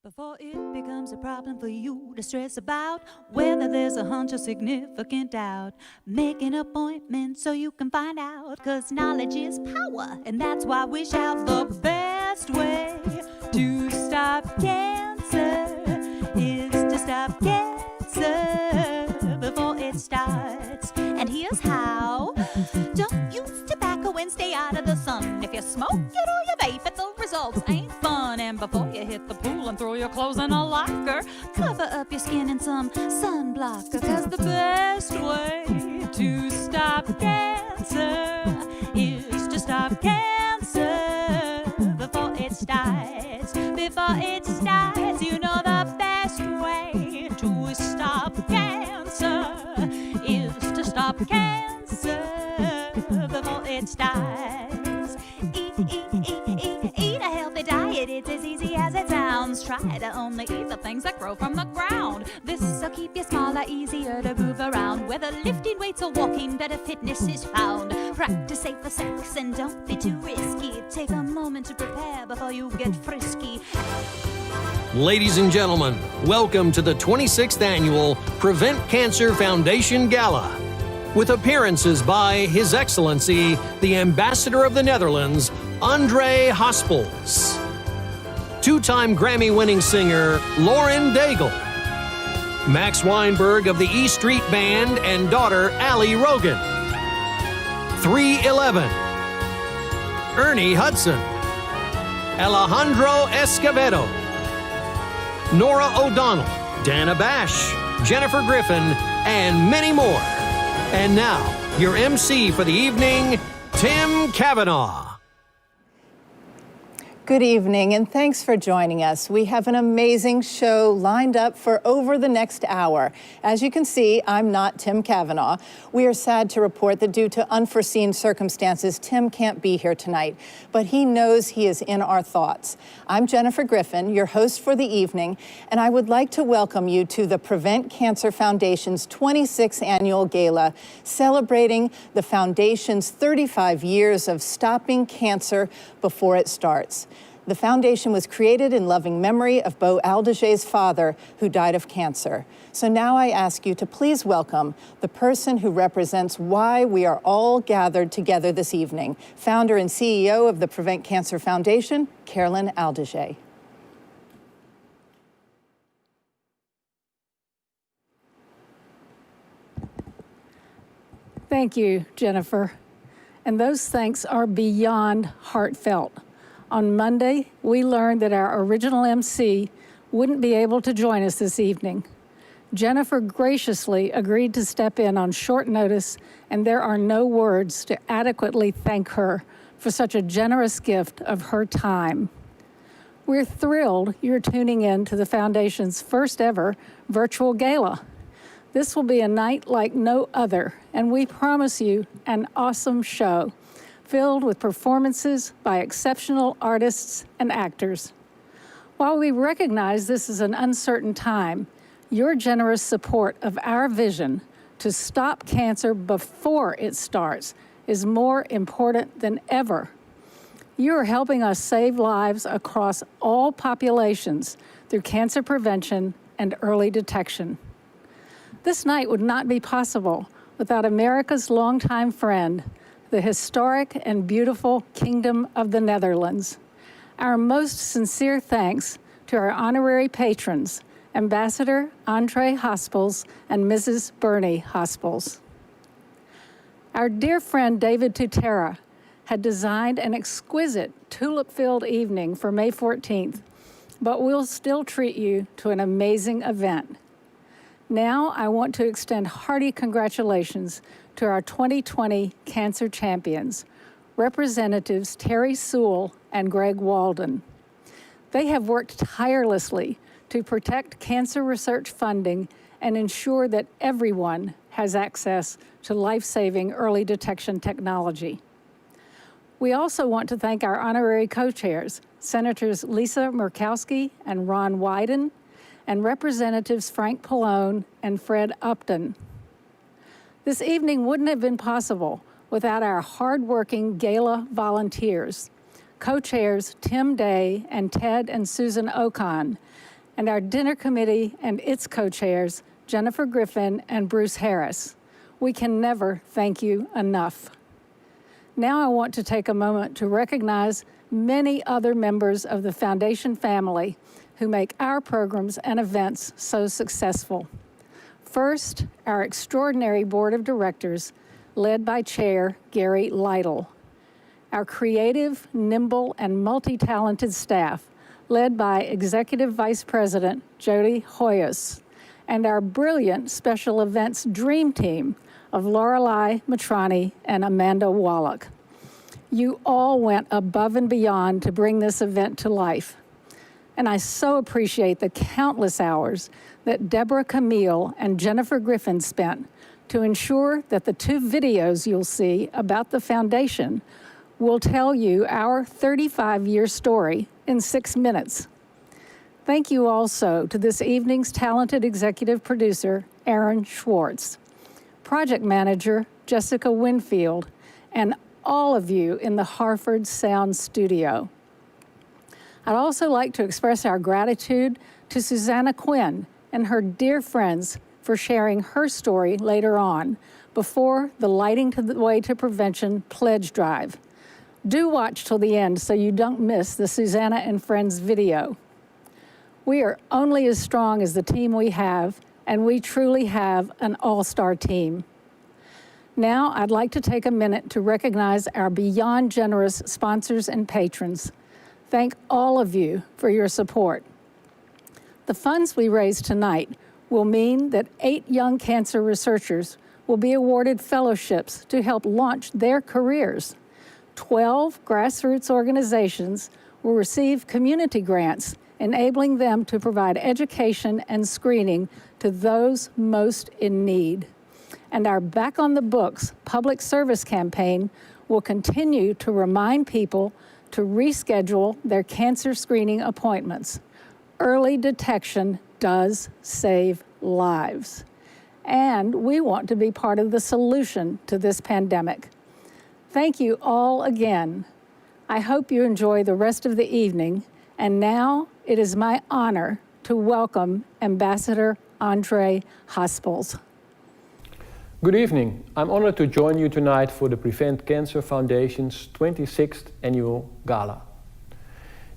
Before it becomes a problem for you to stress about whether there's a hunch or significant doubt, make an appointment so you can find out, 'cause knowledge is power, and that's why we shout the best way to stop cancer is to stop cancer before it starts. And here's how. Don't use tobacco and stay out of the sun. If you smoke it or you vape it, the results ain't fun. And before you hit the pool and throw your clothes in a locker, cover up your skin in some sunblocker, 'cause the best way to stop cancer is to stop cancer before it starts. Before it starts, you know the best way to stop cancer is to stop cancer before it starts. Eat a healthy diet, it's as easy as it sounds. Try to only eat the things that grow from the ground. This'll keep you smaller, easier to move around. Whether lifting weights or walking, better fitness is found. Practice safer sex and don't be too risky. Take a moment to prepare before you get frisky. Ladies and gentlemen, welcome to the 26th Annual Prevent Cancer Foundation Gala, with appearances by His Excellency, the Ambassador of the Netherlands, André Haspels, two-time Grammy-winning singer Lauren Daigle, Max Weinberg of the E Street Band and daughter Allie Rogan, 311, Ernie Hudson, Alejandro Escovedo, Nora O'Donnell, Dana Bash, Jennifer Griffin, and many more. And now, your MC for the evening, Tim Cavanaugh. Good evening, and thanks for joining us. We have an amazing show lined up for over the next hour. As you can see, I'm not Tim Cavanaugh. We are sad to report that due to unforeseen circumstances, Tim can't be here tonight, but he knows he is in our thoughts. I'm Jennifer Griffin, your host for the evening, and I would like to welcome you to the Prevent Cancer Foundation's 26th annual gala, celebrating the foundation's 35 years of stopping cancer before it starts. The foundation was created in loving memory of Beau Aldeget's father, who died of cancer. So now I ask you to please welcome the person who represents why we are all gathered together this evening, founder and CEO of the Prevent Cancer Foundation, Carolyn Aldeget. Thank you, Jennifer. And those thanks are beyond heartfelt. On Monday, we learned that our original MC wouldn't be able to join us this evening. Jennifer graciously agreed to step in on short notice, and there are no words to adequately thank her for such a generous gift of her time. We're thrilled you're tuning in to the Foundation's first ever virtual gala. This will be a night like no other, and we promise you an awesome show filled with performances by exceptional artists and actors. While we recognize this is an uncertain time, your generous support of our vision to stop cancer before it starts is more important than ever. You are helping us save lives across all populations through cancer prevention and early detection. This night would not be possible without America's longtime friend, the historic and beautiful Kingdom of the Netherlands. Our most sincere thanks to our honorary patrons, Ambassador Andre Hospels and Mrs. Bernie Hospels. Our dear friend David Tutera had designed an exquisite tulip-filled evening for May 14th, but we'll still treat you to an amazing event. Now I want to extend hearty congratulations to our 2020 Cancer Champions, Representatives Terry Sewell and Greg Walden. They have worked tirelessly to protect cancer research funding and ensure that everyone has access to life-saving early detection technology. We also want to thank our honorary co-chairs, Senators Lisa Murkowski and Ron Wyden, and Representatives Frank Pallone and Fred Upton. This evening wouldn't have been possible without our hardworking gala volunteers, co-chairs Tim Day and Ted and Susan Ocon, and our dinner committee and its co-chairs, Jennifer Griffin and Bruce Harris. We can never thank you enough. Now I want to take a moment to recognize many other members of the Foundation family who make our programs and events so successful. First, our extraordinary board of directors, led by Chair Gary Lytle. Our creative, nimble, and multi-talented staff, led by Executive Vice President Jody Hoyos, and our brilliant special events dream team of Lorelei Matrani and Amanda Wallach. You all went above and beyond to bring this event to life. And I so appreciate the countless hours that Deborah Camille and Jennifer Griffin spent to ensure that the 2 videos you'll see about the foundation will tell you our 35-year story in 6 minutes. Thank you also to this evening's talented executive producer, Aaron Schwartz, project manager, Jessica Winfield, and all of you in the Harford Sound Studio. I'd also like to express our gratitude to Susanna Quinn and her dear friends for sharing her story later on, before the Lighting the Way to Prevention pledge drive. Do watch till the end so you don't miss the Susanna and Friends video. We are only as strong as the team we have, and we truly have an all-star team. Now, I'd like to take a minute to recognize our beyond generous sponsors and patrons. Thank all of you for your support. The funds we raise tonight will mean that 8 young cancer researchers will be awarded fellowships to help launch their careers. 12 grassroots organizations will receive community grants, enabling them to provide education and screening to those most in need. And our Back on the Books public service campaign will continue to remind people to reschedule their cancer screening appointments. Early detection does save lives. And we want to be part of the solution to this pandemic. Thank you all again. I hope you enjoy the rest of the evening. And now it is my honor to welcome Ambassador Andre Haspels. Good evening. I'm honored to join you tonight for the Prevent Cancer Foundation's 26th annual Gala.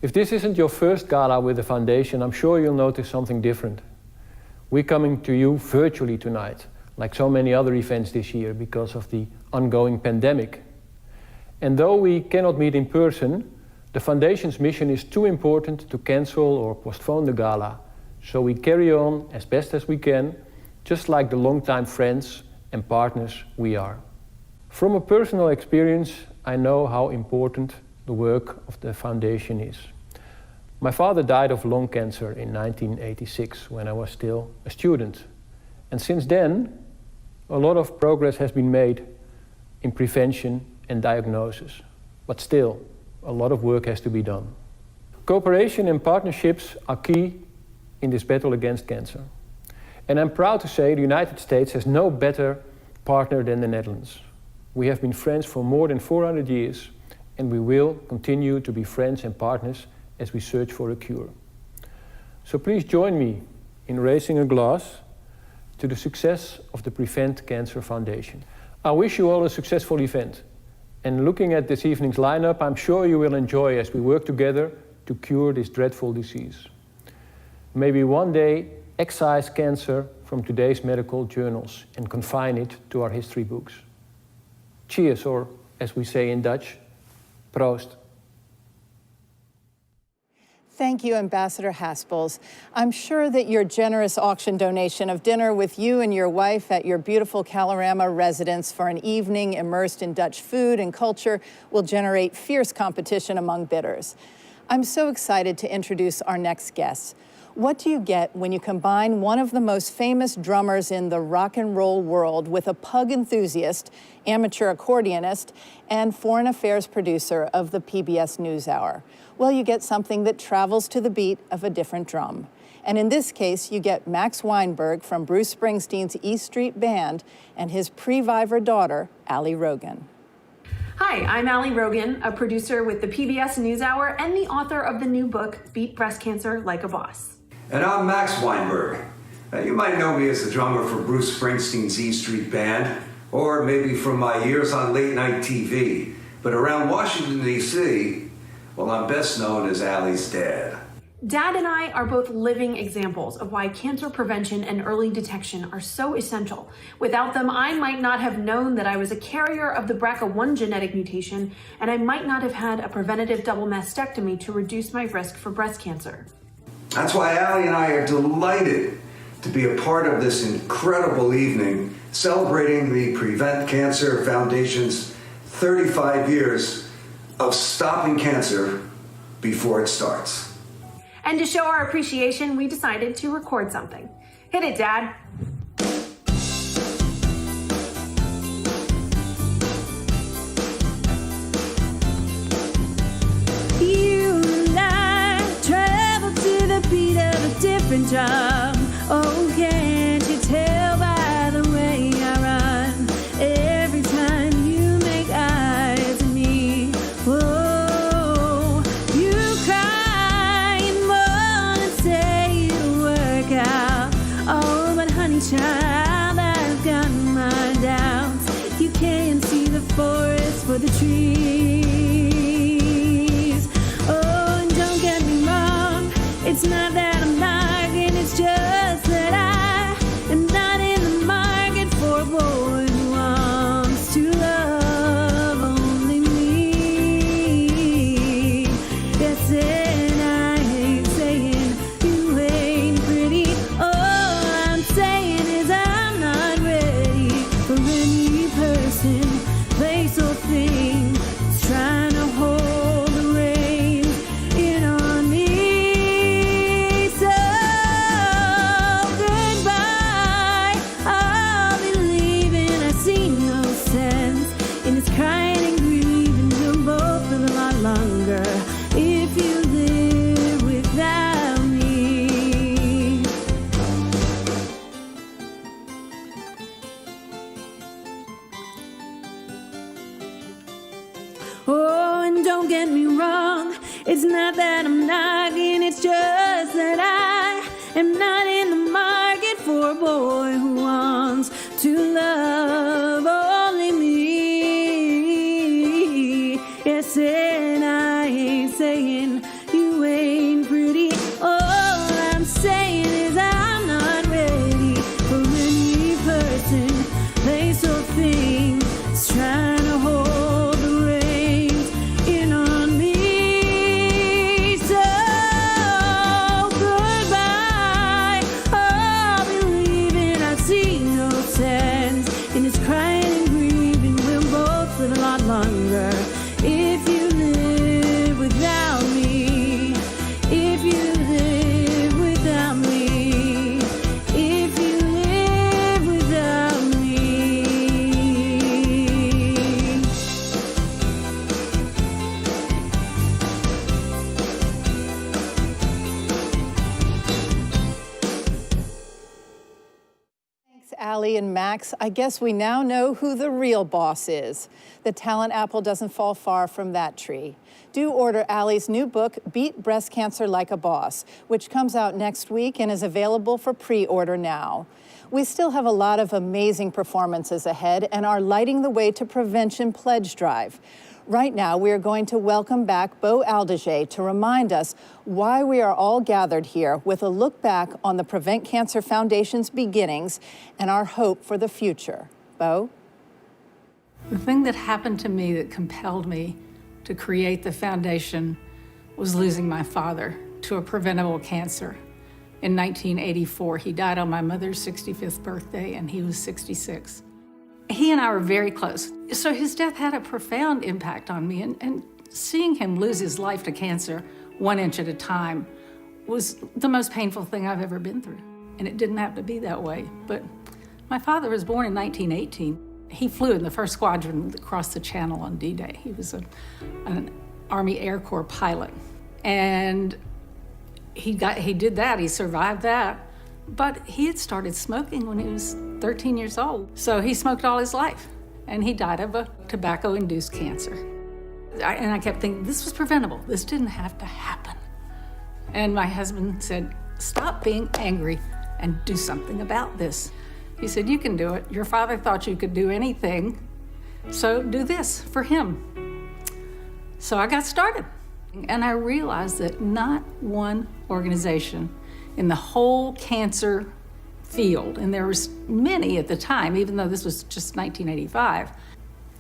If this isn't your first Gala with the foundation, I'm sure you'll notice something different. We're coming to you virtually tonight, like so many other events this year because of the ongoing pandemic. And though we cannot meet in person, the Foundation's mission is too important to cancel or postpone the Gala, so we carry on as best as we can, just like the longtime friends and partners we are. From a personal experience, I know how important the work of the Foundation is. My father died of lung cancer in 1986 when I was still a student. And since then, a lot of progress has been made in prevention and diagnosis. But still, a lot of work has to be done. Cooperation and partnerships are key in this battle against cancer. And I'm proud to say the United States has no better partner than the Netherlands. We have been friends for more than 400 years, and we will continue to be friends and partners as we search for a cure. So please join me in raising a glass to the success of the Prevent Cancer Foundation. I wish you all a successful event. And looking at this evening's lineup, I'm sure you will enjoy as we work together to cure this dreadful disease. Maybe one day excise cancer from today's medical journals and confine it to our history books. Cheers, or as we say in Dutch, proost. Thank you, Ambassador Haspels. I'm sure that your generous auction donation of dinner with you and your wife at your beautiful Calorama residence for an evening immersed in Dutch food and culture will generate fierce competition among bidders. I'm so excited to introduce our next guest. What do you get when you combine one of the most famous drummers in the rock and roll world with a pug enthusiast, amateur accordionist, and foreign affairs producer of the PBS NewsHour? Well, you get something that travels to the beat of a different drum. And in this case, you get Max Weinberg from Bruce Springsteen's E Street Band and his pre-Viver daughter, Allie Rogan. Hi, I'm Allie Rogan, a producer with the PBS NewsHour and the author of the new book, Beat Breast Cancer Like a Boss. And I'm Max Weinberg. You might know me as the drummer for Bruce Springsteen's E Street Band, or maybe from my years on late night TV. But around Washington, D.C., well, I'm best known as Allie's dad. Dad and I are both living examples of why cancer prevention and early detection are so essential. Without them, I might not have known that I was a carrier of the BRCA1 genetic mutation, and I might not have had a preventative double mastectomy to reduce my risk for breast cancer. That's why Allie and I are delighted to be a part of this incredible evening celebrating the Prevent Cancer Foundation's 35 years of stopping cancer before it starts. And to show our appreciation, we decided to record something. Hit it, Dad. You and I travel to the beat of a different drum. Oh, can't you tell by the way I run? Every time you make eyes at me, whoa, you cry and moan and say it'll work out. Oh, but honey child, I've got my doubts. You can't see the forest for the trees. Oh, and don't get me wrong, it's not that I'm lying, it's just that I am not in the market for a boy who wants to love only me. Yes, and I ain't saying you ain't pretty. All I'm saying is I'm not ready for any person, place or thing. It's get me wrong. It's not that I'm knocking, it's just that I am not in the market for a boy who wants to love only me. Yes, and I ain't saying you ain't pretty. All I'm saying is I'm not ready for any person, place or thing that's trying to hold the reins in on me. So goodbye, I'll be leaving. I see no sense in this crying and grieving. We'll both live a lot longer if you live without me. If you live without me. If you live without me. Thanks, Allie and Max. I guess we now know who the real boss is. The talent apple doesn't fall far from that tree. Do order Allie's new book, Beat Breast Cancer Like a Boss, which comes out next week and is available for pre-order now. We still have a lot of amazing performances ahead and are lighting the way to Prevention Pledge Drive. Right now, we are going to welcome back Bo Aldeje to remind us why we are all gathered here with a look back on the Prevent Cancer Foundation's beginnings and our hope for the future. Bo? The thing that happened to me that compelled me to create the foundation was losing my father to a preventable cancer. In 1984, he died on my mother's 65th birthday, and he was 66. He and I were very close. So his death had a profound impact on me, and seeing him lose his life to cancer 1 inch at a time was the most painful thing I've ever been through. And it didn't have to be that way. But my father was born in 1918. He flew in the first squadron across the channel on D-Day. He was an Army Air Corps pilot. And he did that, he survived that. But he had started smoking when he was 13 years old. So he smoked all his life, and he died of a tobacco-induced cancer. And I kept thinking, this was preventable. This didn't have to happen. And my husband said, stop being angry and do something about this. He said, you can do it. Your father thought you could do anything, so do this for him. So I got started. And I realized that not one organization in the whole cancer field, and there was many at the time, even though this was just 1985,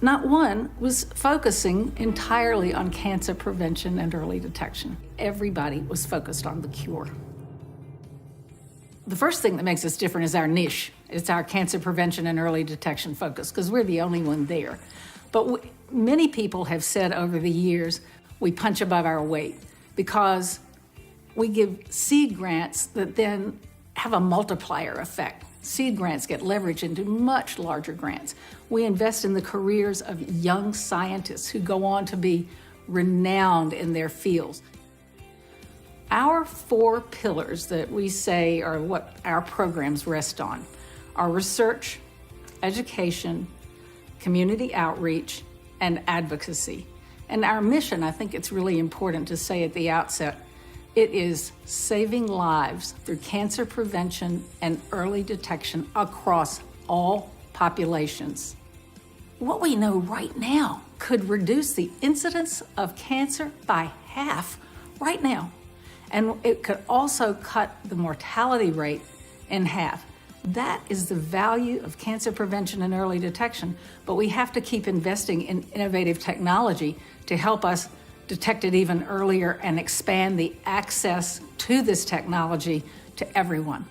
not one was focusing entirely on cancer prevention and early detection. Everybody was focused on the cure. The first thing that makes us different is our niche. It's our cancer prevention and early detection focus, because we're the only one there. But many people have said over the years, we punch above our weight because we give seed grants that then have a multiplier effect. Seed grants get leveraged into much larger grants. We invest in the careers of young scientists who go on to be renowned in their fields. Our 4 pillars that we say are what our programs rest on are research, education, community outreach, and advocacy. And our mission, I think it's really important to say at the outset, it is saving lives through cancer prevention and early detection across all populations. What we know right now could reduce the incidence of cancer by half right now. And it could also cut the mortality rate in half. That is the value of cancer prevention and early detection, but we have to keep investing in innovative technology to help us detect it even earlier and expand the access to this technology to everyone.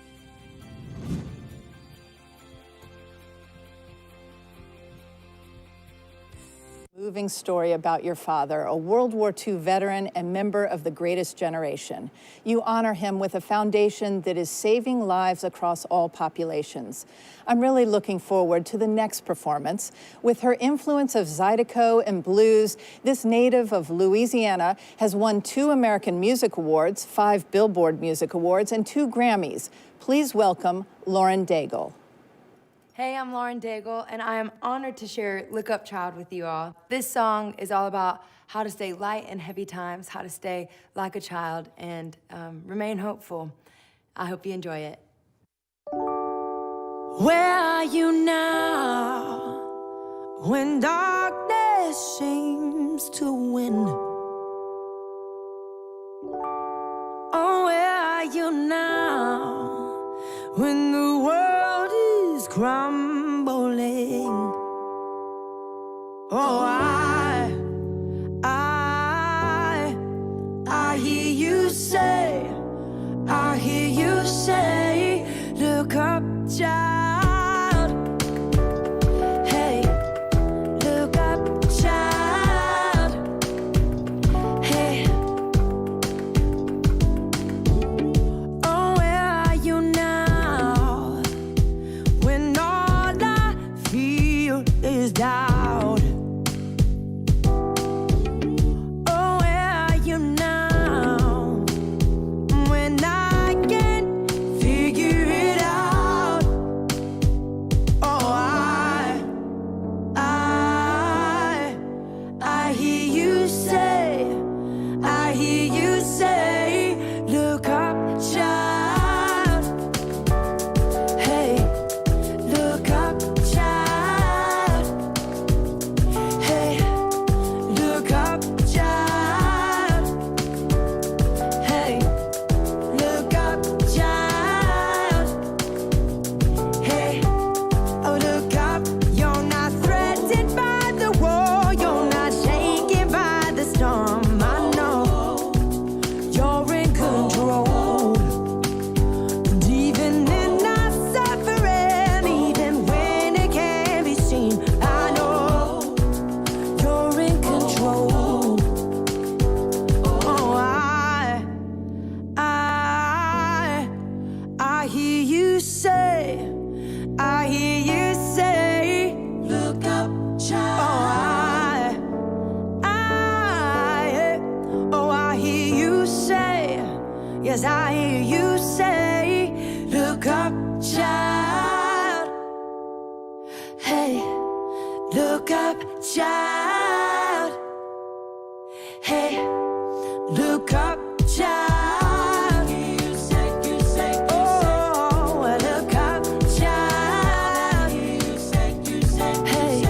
Moving story about your father, a World War II veteran and member of the greatest generation. You honor him with a foundation that is saving lives across all populations. I'm really looking forward to the next performance. With her influence of Zydeco and blues, this native of Louisiana has won 2 American Music Awards, 5 Billboard Music Awards, and 2 Grammys. Please welcome Lauren Daigle. Hey, I'm Lauren Daigle, and I am honored to share Look Up Child with you all. This song is all about how to stay light in heavy times, how to stay like a child, and remain hopeful. I hope you enjoy it. Where are you now when darkness seems to win? Oh, where are you now when the world is crumbling? Oh, I hear you say, look up, child. Hey, look up, child. Hey. Oh, where are you now when all I feel is doubt? Oh, where are you now when I can't figure it out? Oh, I hear you say, look up, child. Hey, look up, child. Hey, look up, child. Hey, look up, child. Hey, oh, look up. You're not threatened by the war. You're not shaken by the storm. I know you're in control. And even in our suffering, even when it can't be seen, I know you're in control. Oh, I hear you say, look up, child. Oh, I hear you say, yes, I hear you say, look up, child. Hey, look up, child. Hey, look up, child. Oh, look up, child. Hey,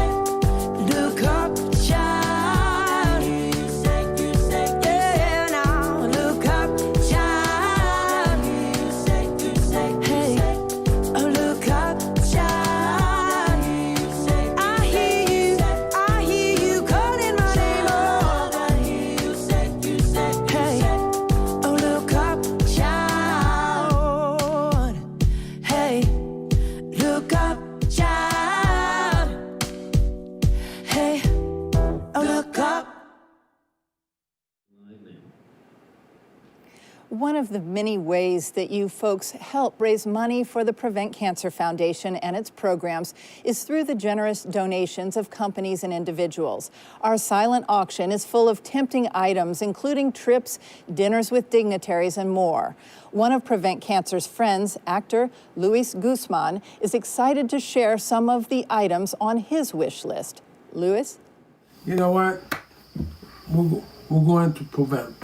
look up, child. Yeah, now look up, child. Hey, oh, look up, child. I hear you calling my name. Oh, hey, oh, look up, child. Hey, look up, child. Hey, oh, look up. One of the many ways that you folks help raise money for the Prevent Cancer Foundation and its programs is through the generous donations of companies and individuals. Our silent auction is full of tempting items, including trips, dinners with dignitaries, and more. One of Prevent Cancer's friends, actor Luis Guzman, is excited to share some of the items on his wish list. Luis? You know what? We're going to Prevent.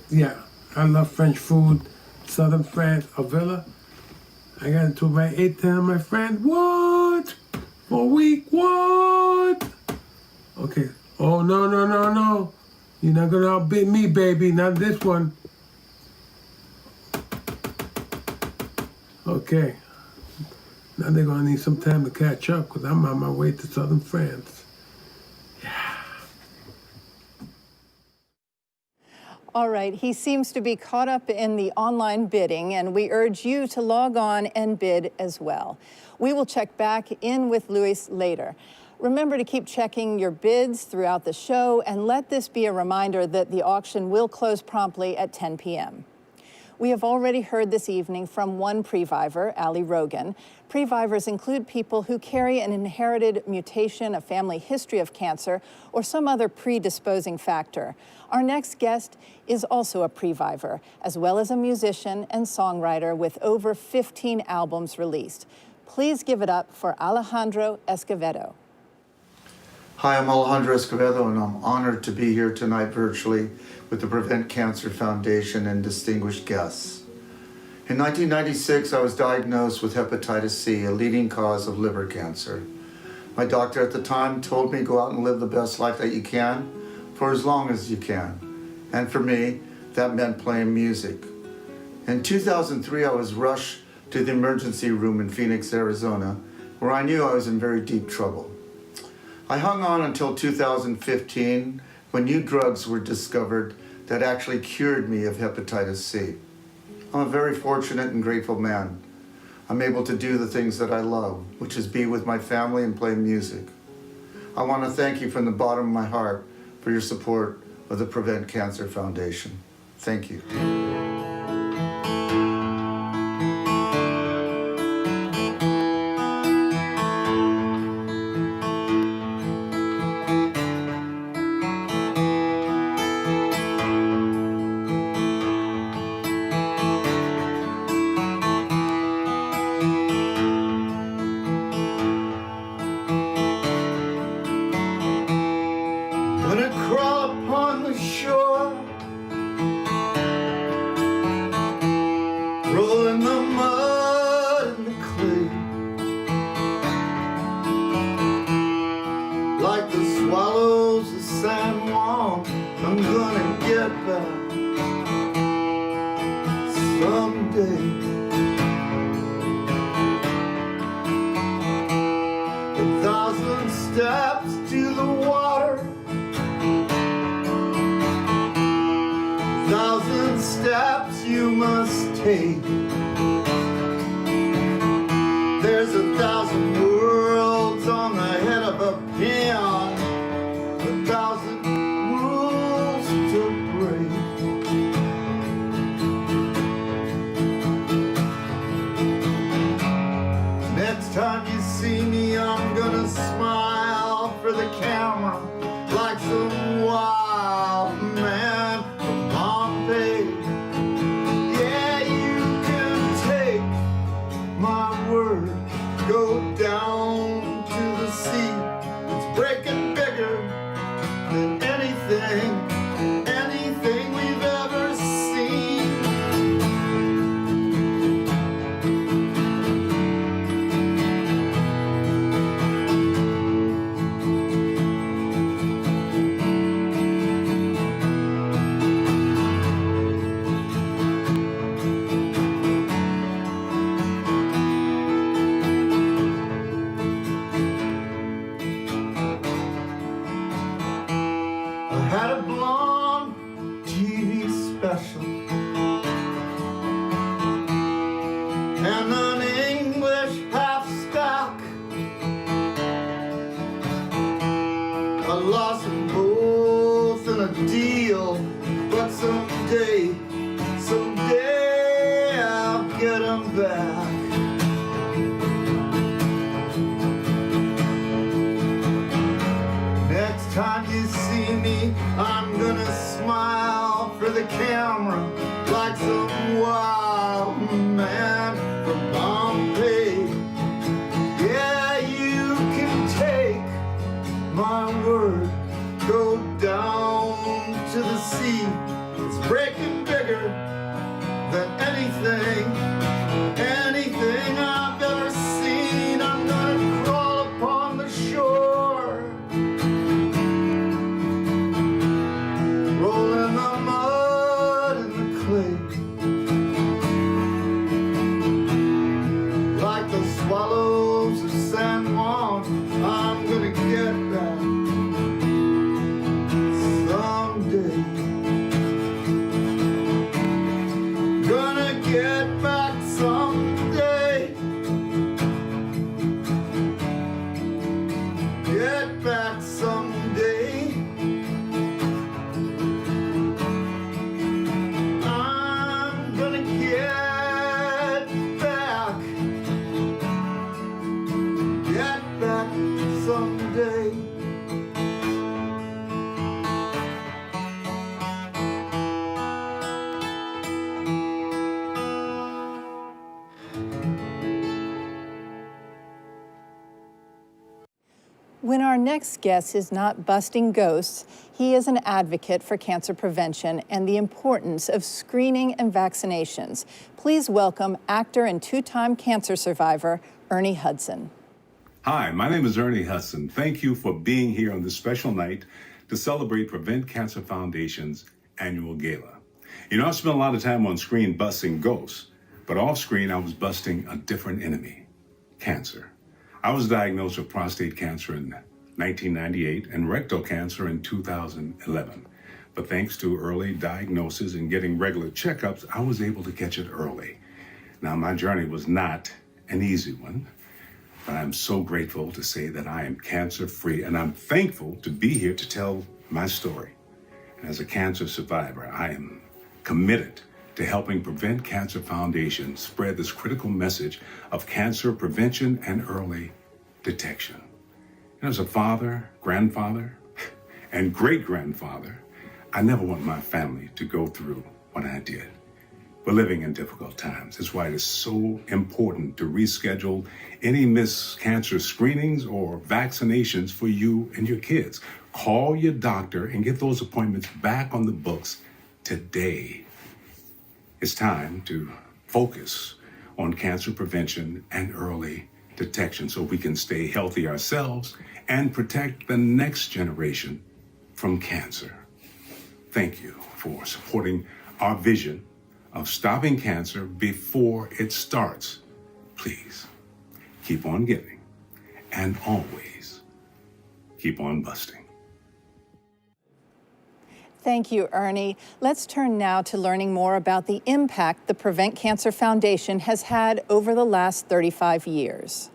Yeah, I love French food, Southern France, a villa. I got to invite 8, 10 of my friends. What? For a week? What? Okay. Oh, no. You're not gonna outbid me, baby. Not this one. Okay. Now they're gonna need some time to catch up because I'm on my way to Southern France. All right, he seems to be caught up in the online bidding, and we urge you to log on and bid as well. We will check back in with Luis later. Remember to keep checking your bids throughout the show, and let this be a reminder that the auction will close promptly at 10 p.m. We have already heard this evening from one previvor, Allie Rogan. Previvors include people who carry an inherited mutation, a family history of cancer, or some other predisposing factor. Our next guest is also a previvor, as well as a musician and songwriter with over 15 albums released. Please give it up for Alejandro Escovedo. Hi, I'm Alejandro Escovedo, and I'm honored to be here tonight virtually with the Prevent Cancer Foundation and distinguished guests. In 1996, I was diagnosed with hepatitis C, a leading cause of liver cancer. My doctor at the time told me, go out and live the best life that you can for as long as you can. And for me, that meant playing music. In 2003, I was rushed to the emergency room in Phoenix, Arizona, where I knew I was in very deep trouble. I hung on until 2015, when new drugs were discovered that actually cured me of hepatitis C. I'm a very fortunate and grateful man. I'm able to do the things that I love, which is be with my family and play music. I want to thank you from the bottom of my heart for your support of the Prevent Cancer Foundation. Thank you. When I crawl upon the shore, roll in the mud and the clay, like the swallows of San Juan, I'm gonna get back someday. 1,000 steps to the water, 1,000 steps you must take. There's 1,000 worlds on the head of a pin, 1,000 rules to break. Next time you see me, I'm gonna smile for the camera like some wild man from Pompeii. Yeah, you can take my word, go down to the sea. It's breaking bigger than anything we've ever seen. I had a blonde TV special and an English half-stack. I lost them both in a deal, but someday I'll get them back. Next time you see me, I'm gonna smile for the camera like some wild man from Pompeii. Yeah, you can take my word, go down to the sea. It's breaking bigger than anything I've ever seen. I'm gonna crawl upon the shore, roll in the mud and the clay, like the swallows of San Juan. I'm gonna get back someday. Gonna get When our next guest is not busting ghosts, he is an advocate for cancer prevention and the importance of screening and vaccinations. Please welcome actor and two-time cancer survivor, Ernie Hudson. Hi, my name is Ernie Hudson. Thank you for being here on this special night to celebrate Prevent Cancer Foundation's annual gala. You know, I spent a lot of time on screen busting ghosts, but off screen I was busting a different enemy, cancer. I was diagnosed with prostate cancer in 1998 and rectal cancer in 2011. But thanks to early diagnosis and getting regular checkups, I was able to catch it early. Now, my journey was not an easy one, but I'm so grateful to say that I am cancer-free, and I'm thankful to be here to tell my story. And as a cancer survivor, I am committed to helping Prevent Cancer Foundation spread this critical message of cancer prevention and early detection. And as a father, grandfather, and great-grandfather, I never want my family to go through what I did. We're living in difficult times. That's why it is so important to reschedule any missed cancer screenings or vaccinations for you and your kids. Call your doctor and get those appointments back on the books today. It's time to focus on cancer prevention and early detection so we can stay healthy ourselves and protect the next generation from cancer. Thank you for supporting our vision of stopping cancer before it starts. Please keep on giving and always keep on busting. Thank you, Ernie. Let's turn now to learning more about the impact the Prevent Cancer Foundation has had over the last 35 years.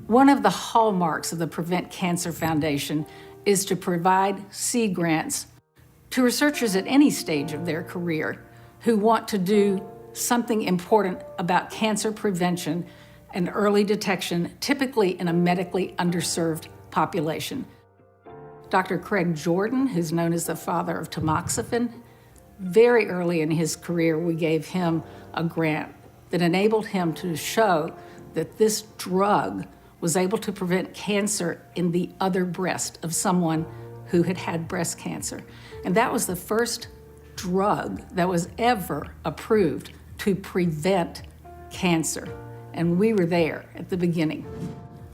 One of the hallmarks of the Prevent Cancer Foundation is to provide seed grants to researchers at any stage of their career who want to do something important about cancer prevention and early detection, typically in a medically underserved population. Dr. Craig Jordan, who's known as the father of tamoxifen, very early in his career, we gave him a grant that enabled him to show that this drug was able to prevent cancer in the other breast of someone who had had breast cancer. And that was the first drug that was ever approved to prevent cancer. And we were there at the beginning.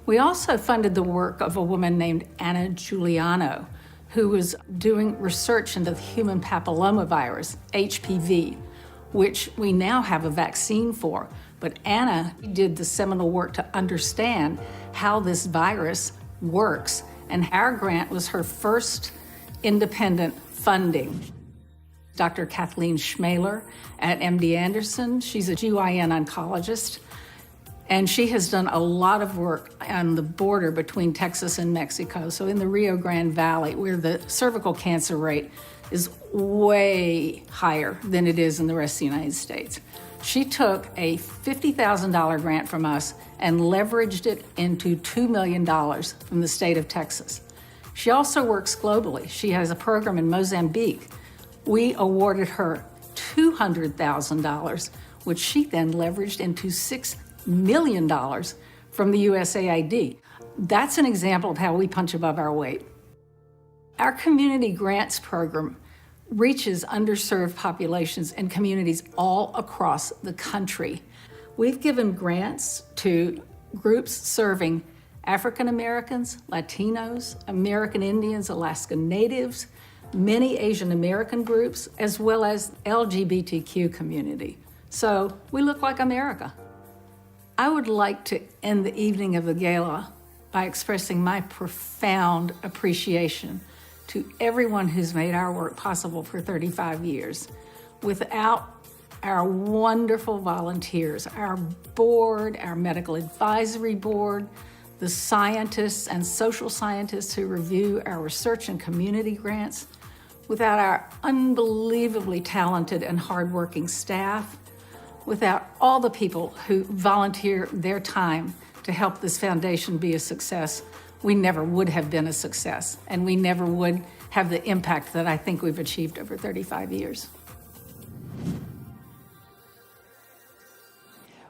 We also funded the work of a woman named Anna Giuliano, who was doing research into the human papillomavirus, HPV, which we now have a vaccine for. But Anna did the seminal work to understand how this virus works, and our grant was her first independent funding. Dr. Kathleen Schmaler at MD Anderson, she's a GYN oncologist, and she has done a lot of work on the border between Texas and Mexico, so in the Rio Grande Valley, where the cervical cancer rate is way higher than it is in the rest of the United States. She took a $50,000 grant from us and leveraged it into $2 million from the state of Texas. She also works globally. She has a program in Mozambique. We awarded her $200,000, which she then leveraged into $6 million from the USAID. That's an example of how we punch above our weight. Our community grants program reaches underserved populations and communities all across the country. We've given grants to groups serving African Americans, Latinos, American Indians, Alaska Natives, many Asian American groups, as well as LGBTQ community. So we look like America. I would like to end the evening of the gala by expressing my profound appreciation to everyone who's made our work possible for 35 years. Without our wonderful volunteers, our board, our medical advisory board, the scientists and social scientists who review our research and community grants, without our unbelievably talented and hardworking staff, without all the people who volunteer their time to help this foundation be a success, we never would have been a success, and we never would have the impact that I think we've achieved over 35 years.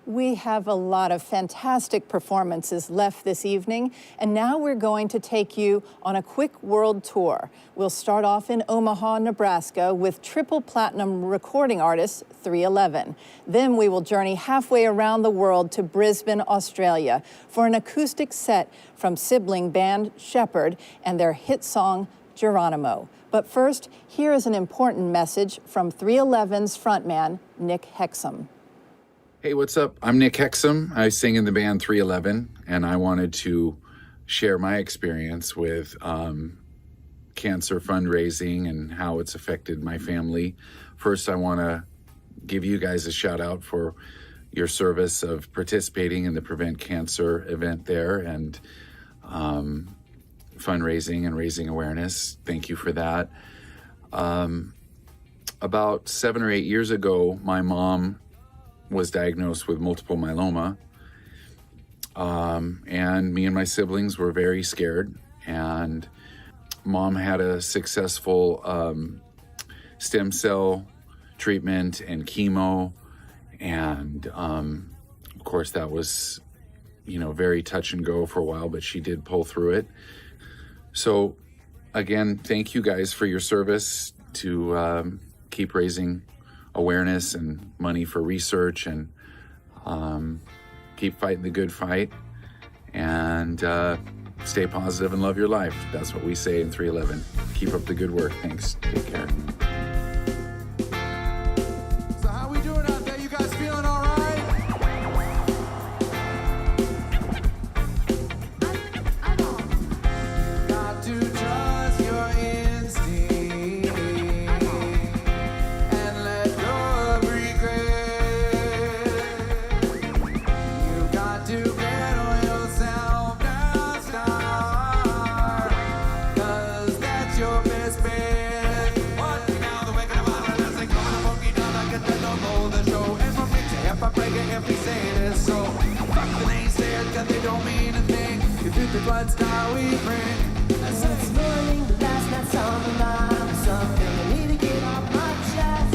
We have a lot of fantastic performances left this evening, and now we're going to take you on a quick world tour. We'll start off in Omaha, Nebraska with triple platinum recording artist 311. Then we will journey halfway around the world to Brisbane, Australia for an acoustic set from sibling band Shepherd and their hit song Geronimo. But first, here is an important message from 311's frontman, Nick Hexum. Hey, what's up? I'm Nick Hexum. I sing in the band 311, and I wanted to share my experience with cancer fundraising and how it's affected my family. First, I want to give you guys a shout out for your service of participating in the Prevent Cancer event there and fundraising and raising awareness. Thank you for that. About 7 or 8 years ago, my mom was diagnosed with multiple myeloma, and me and my siblings were very scared. And Mom had a successful stem cell treatment and chemo, and of course that was, very touch and go for a while, but she did pull through it. So again, thank you guys for your service to keep raising awareness and money for research, and keep fighting the good fight, and stay positive and love your life. That's what we say in 311. Keep up the good work. Thanks. Take care. So how we doing out there? You guys feeling all right? Got to trust your instinct and let go of regret. You got to bet on yourself now, star, 'cause that's your best bet. Watching now the wicked of honor, as they come in a funky down like a dead on the show. And from me to if I break it, if we say this, so fuck the naysayers, 'cause they don't mean a thing. If you think what style we bring, as it's morning, the last night's on the line. Something I need to get off my chest.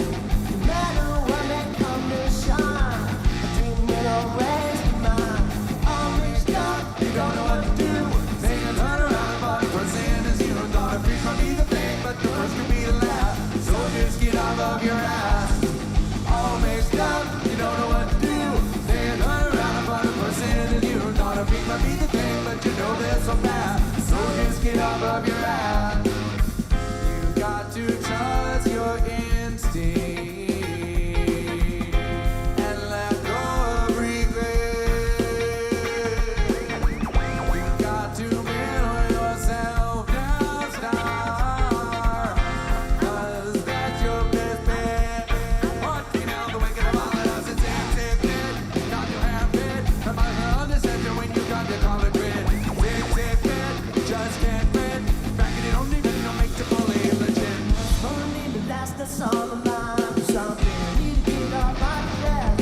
No matter what may come to shine, a dream will always be mine. All mixed up, you don't know what to do. Saying a turn around and body for saying as you thought a freak might be the thing, but the first could be the last. So just get off of your ass. All mixed up, you don't know what to do. Saying a turn around and body for saying as you thought a freak might be the thing, but you know they're so bad. So just get off of your ass. You got to trust your instinct and let go of regret. You got to bet on yourself now, star, 'cause that's your best bet. Watching out the wicked of all us, it's tick-tick-tick. Got to have it. Somebody can understand you when you got to call it grit. Tick-tick-tick, just can't quit. Backing it only when you make the bully legit. Only the last that's all the line. Something I need to get off my chest.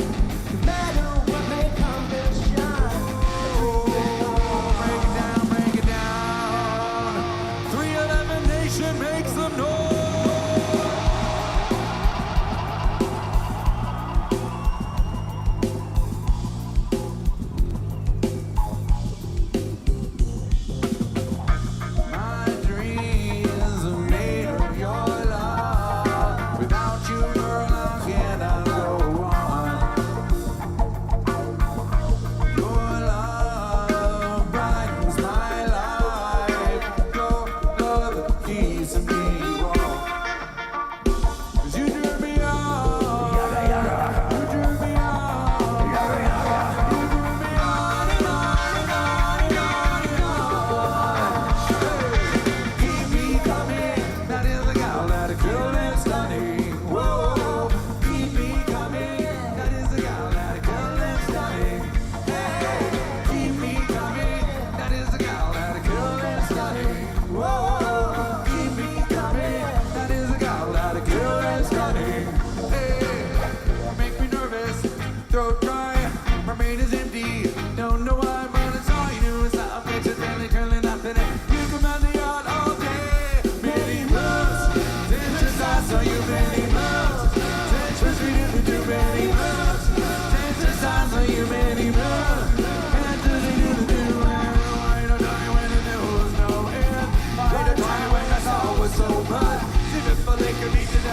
No matter what may come to shine. Break it down, break it down. 311 Nation makes some noise. My dreams are made of your love. Without you, girl, how can I go on? Your love brightens my life. Your love keeps me warm.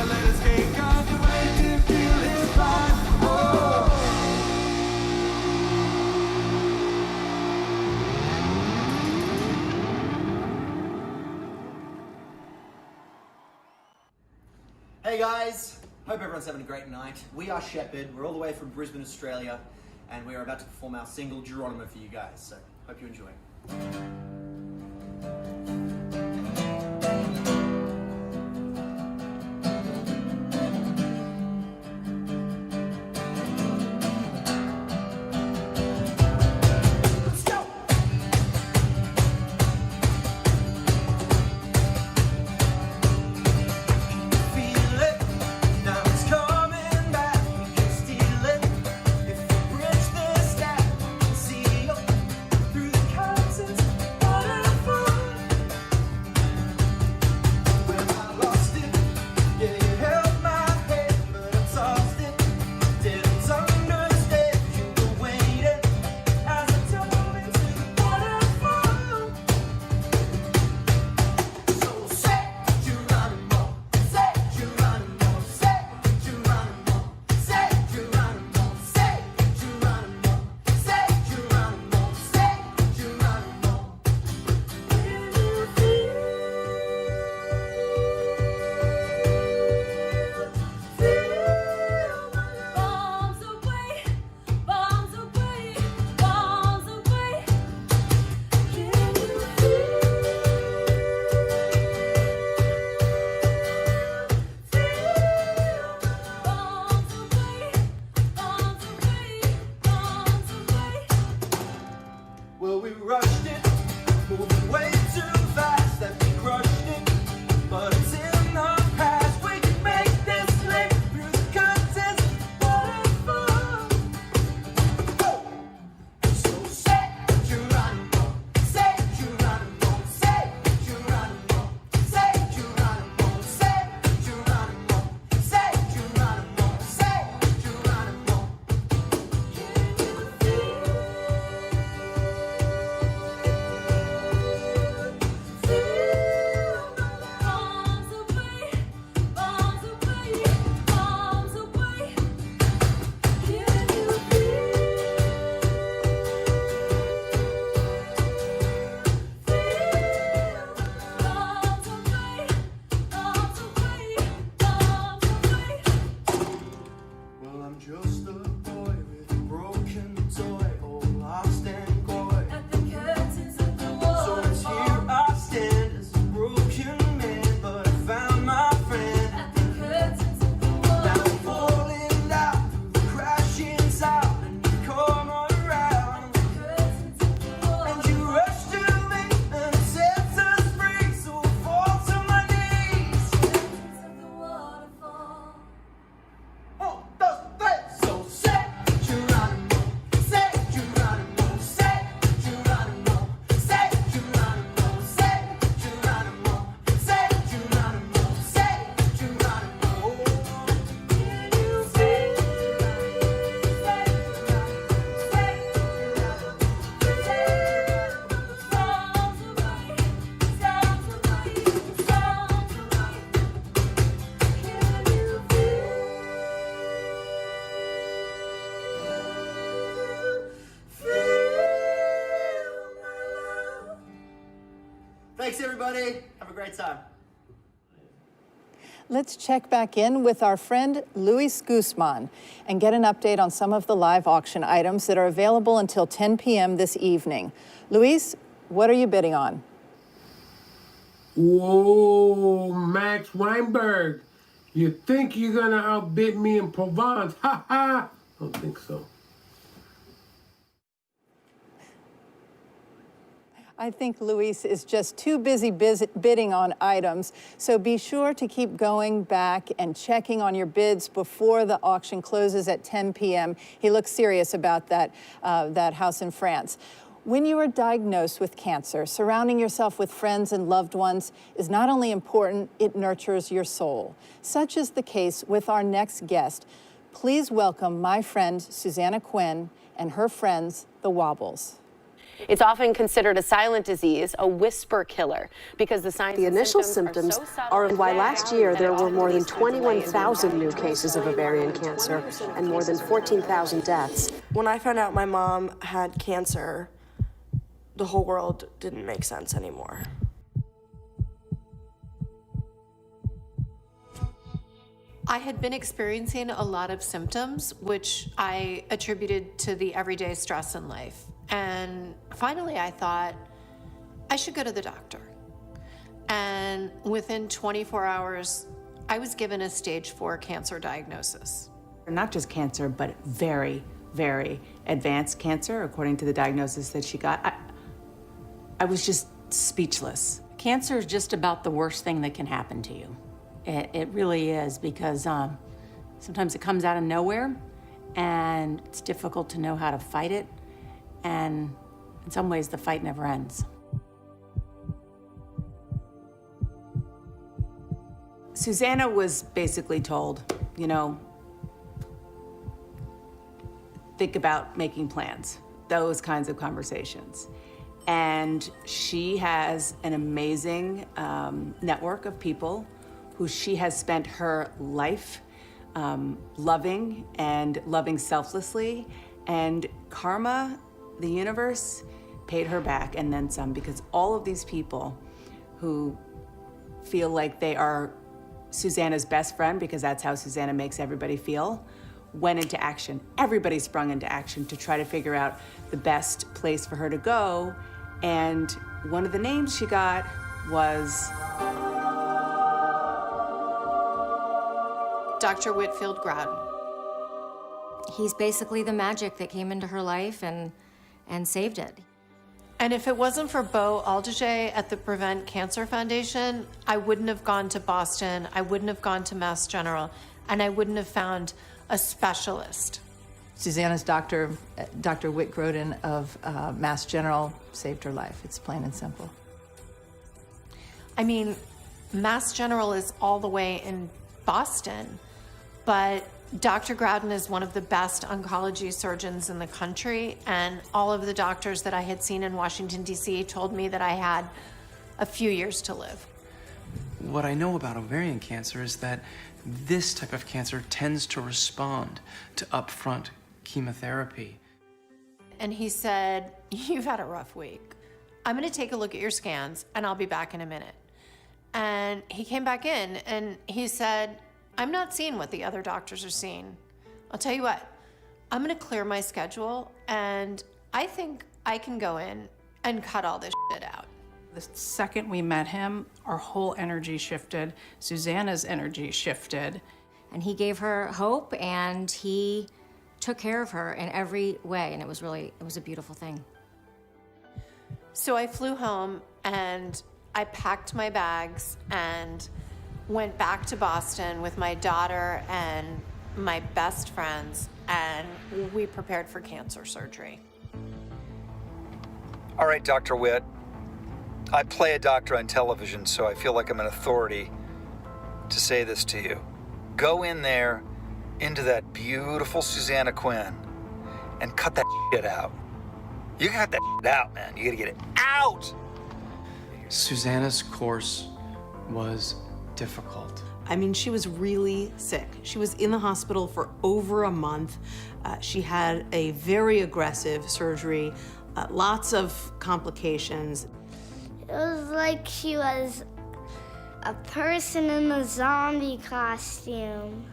let us take off the way to feel his vibe. Oh. Hey guys, hope everyone's having a great night. We are Shepherd, we're all the way from Brisbane, Australia, and we are about to perform our single Geronimo for you guys, so hope you enjoy. Well, we rushed it, moving way too fast, that we crushed it, but it's in the past. We can make this slip through the curtains, waterfall. Oh. So say Geronimo, say Geronimo, say Geronimo, say Geronimo, say Geronimo, say Geronimo, say Geronimo. Well, I'm just a boy with a broken toy, all lost and coy. At the curtains of the wall. So here I stand as a broken man, but I found my friend. At the curtains of the wall. Now I'm falling down through the crashing sound, and you come around. At the curtains of the wall. And you rush to me and set us free, so I fall to my knees. Curtains of the waterfall. Oh, those things. So say Geronimo, say Geronimo, say Geronimo, say Geronimo, say Geronimo, say Geronimo, say Geronimo. Can you see? Say Sounds away, sounds away, sounds away. Can you feel? Thanks, everybody. Have a great time. Let's check back in with our friend Luis Guzman and get an update on some of the live auction items that are available until 10 p.m. this evening. Luis, what are you bidding on? Whoa, Max Weinberg. You think you're gonna outbid me in Provence? Ha ha! Don't think so. I think Luis is just too busy bidding on items, so be sure to keep going back and checking on your bids before the auction closes at 10 p.m. He looks serious about that house in France. When you are diagnosed with cancer, surrounding yourself with friends and loved ones is not only important, it nurtures your soul. Such is the case with our next guest. Please welcome my friend Susanna Quinn and her friends, the Wobbles. It's often considered a silent disease, a whisper killer, because the signs The initial symptoms are why last year there were more than 21,000 new cases of ovarian cancer and more than 14,000 deaths. When I found out my mom had cancer, the whole world didn't make sense anymore. I had been experiencing a lot of symptoms, which I attributed to the everyday stress in life. And finally, I thought, I should go to the doctor. And within 24 hours, I was given a stage 4 cancer diagnosis. Not just cancer, but very, very advanced cancer, according to the diagnosis that she got. I was just speechless. Cancer is just about the worst thing that can happen to you. It really is, because sometimes it comes out of nowhere and it's difficult to know how to fight it. And in some ways, the fight never ends. Susanna was basically told, you know, think about making plans, those kinds of conversations. And she has an amazing network of people who she has spent her life loving and loving selflessly. And karma, the universe, paid her back and then some, because all of these people who feel like they are Susanna's best friend, because that's how Susanna makes everybody feel, went into action. Everybody sprung into action to try to figure out the best place for her to go. And one of the names she got was Dr. Whitfield Grodin. He's basically the magic that came into her life and saved it. And if it wasn't for Bo Aldeje at the Prevent Cancer Foundation, I wouldn't have gone to Boston, I wouldn't have gone to Mass General, and I wouldn't have found a specialist. Susanna's Dr. Whit Grodin of Mass General saved her life. It's plain and simple. I mean, Mass General is all the way in Boston, but Dr. Grodin is one of the best oncology surgeons in the country, and all of the doctors that I had seen in Washington, D.C. told me that I had a few years to live. What I know about ovarian cancer is that this type of cancer tends to respond to upfront chemotherapy. And he said, "You've had a rough week. I'm gonna take a look at your scans and I'll be back in a minute." And he came back in and he said, "I'm not seeing what the other doctors are seeing. I'll tell you what, I'm gonna clear my schedule and I think I can go in and cut all this shit out." The second we met him, our whole energy shifted. Susanna's energy shifted. And he gave her hope, and he took care of her in every way, and it was a beautiful thing. So I flew home and I packed my bags and went back to Boston with my daughter and my best friends, and we prepared for cancer surgery. All right, Dr. Witt. I play a doctor on television, so I feel like I'm an authority to say this to you. Go in there into that beautiful Susanna Quinn and cut that shit out. You got that shit out, man. You gotta get it out! Susanna's course was difficult. I mean, she was really sick. She was in the hospital for over a month. She had a very aggressive surgery, lots of complications. It was like she was a person in a zombie costume.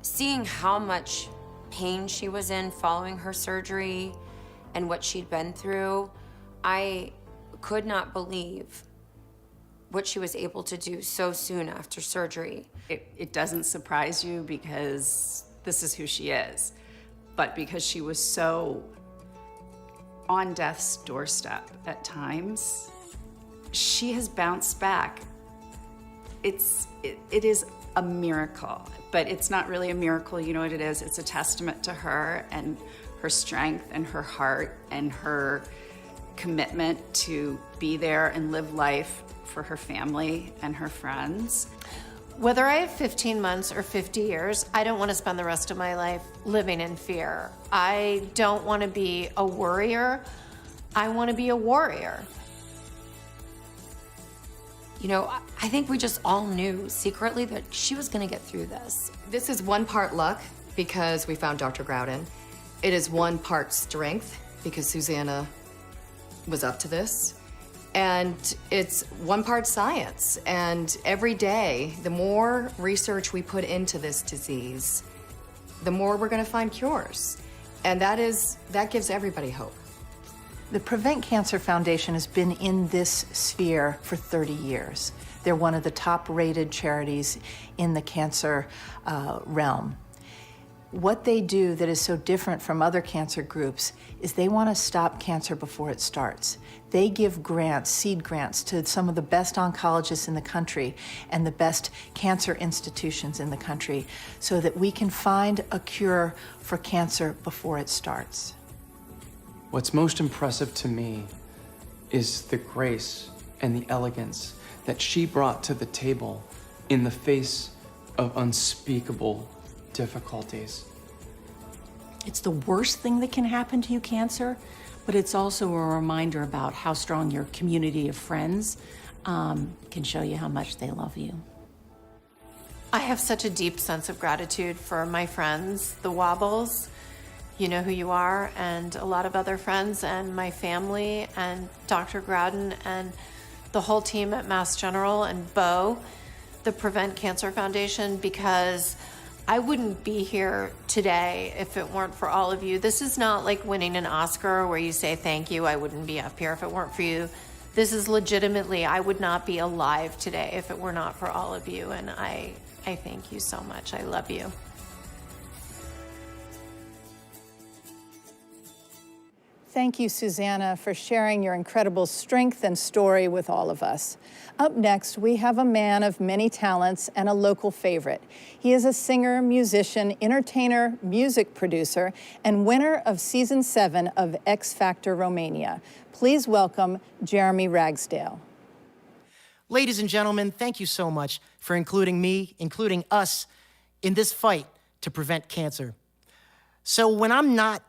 Seeing how much pain she was in following her surgery and what she'd been through, I could not believe what she was able to do so soon after surgery. It doesn't surprise you because this is who she is, but because she was so on death's doorstep at times, she has bounced back. It is a miracle, but it's not really a miracle. You know what it is? It's a testament to her and her strength and her heart and her commitment to be there and live life for her family and her friends. Whether I have 15 months or 50 years, I don't want to spend the rest of my life living in fear. I don't want to be a worrier. I want to be a warrior. You know, I think we just all knew secretly that she was going to get through this. This is one part luck because we found Dr. Groudon. It is one part strength because Susanna was up to this. And it's one part science. And every day, the more research we put into this disease, the more we're going to find cures. And that gives everybody hope. The Prevent Cancer Foundation has been in this sphere for 30 years. They're one of the top-rated charities in the cancer realm. What they do that is so different from other cancer groups is they want to stop cancer before it starts. They give grants, seed grants, to some of the best oncologists in the country and the best cancer institutions in the country so that we can find a cure for cancer before it starts. What's most impressive to me is the grace and the elegance that she brought to the table in the face of unspeakable difficulties. It's the worst thing that can happen to you, cancer, but it's also a reminder about how strong your community of friends can show you how much they love you. I have such a deep sense of gratitude for my friends, the Wobbles, you know who you are, and a lot of other friends, and my family, and Dr. Groudon, and the whole team at Mass General, and Bo, the Prevent Cancer Foundation, because I wouldn't be here today if it weren't for all of you. This is not like winning an Oscar where you say thank you. I wouldn't be up here if it weren't for you. This is legitimately, I would not be alive today if it were not for all of you, and I thank you so much. I love you. Thank you, Susanna, for sharing your incredible strength and story with all of us. Up next, we have a man of many talents and a local favorite. He is a singer, musician, entertainer, music producer, and winner of Season 7 of X Factor Romania. Please welcome Jeremy Ragsdale. Ladies and gentlemen, thank you so much for including us in this fight to prevent cancer. So when I'm not